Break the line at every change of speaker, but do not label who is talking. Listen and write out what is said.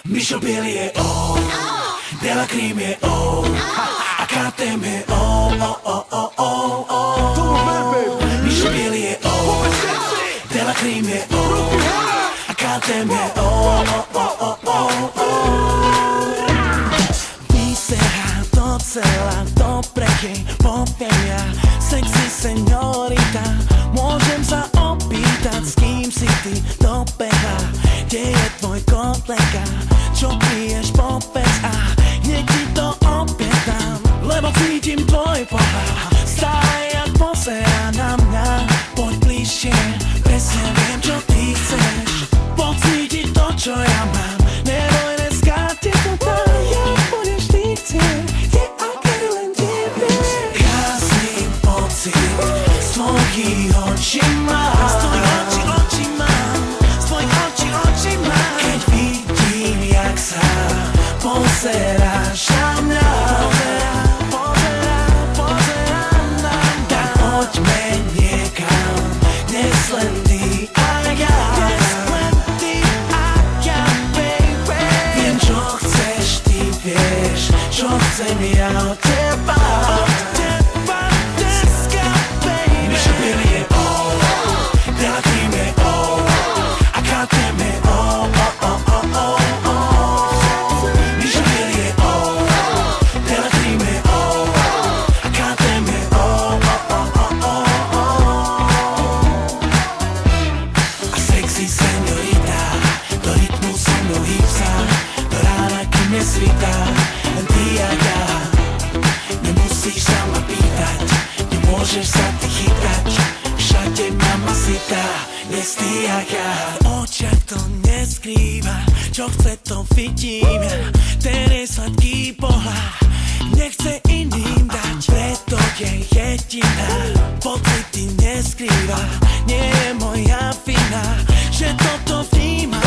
Mišo Biel je on, Dela Cream je on, a KTM je on. Mišo Biel je on, Dela Cream je on, a KTM je on. Vyserá docela dobre, jej poviem ja, sexy señorita. Môžem sa opýtať, s kým si ty dobehla, kde je tvoj kolega, čo piješ, povedz a hneď ti to objednám, lebo cítim tvoj pohľad, stále jak pozerá na mňa. Poď bližšie, presne viem, čo ty chceš, pocítiť to, čo ja mám. Neboj, dneska ti to dám, ja budeš ty chcieť, a keď len tebe. Krásny pocit z tvojich očí mám, z tvojich očí mám, z tvojich očí mám. Keď vidím, jak sa pozeráš na mňa, pozerám na mňa. Tak poďme niekam, dnes len ty a ja, baby. Viem, čo chceš, ty vieš, čo chcem ja od teba. Dneska, baby. Mišo Biel je on, Dela Cream je on, a KTM je on. Mišo Biel je on, Dela Cream je on, a KTM je on. A sexy señorita, do rytmu so mnou hýb sa, do rána, kým nesvítá, len ty a ja. Nemusíš sa ma pýtať, nemôžeš sa ty chytať, všade mama sita, dnes ty a ja. V očiach to neskrýva, čo chce to vidím ja, ten je sladký pohľad, nechce iným dať, preto je jediná, pocity neskrýva, nie je moja vina, že toto vníma.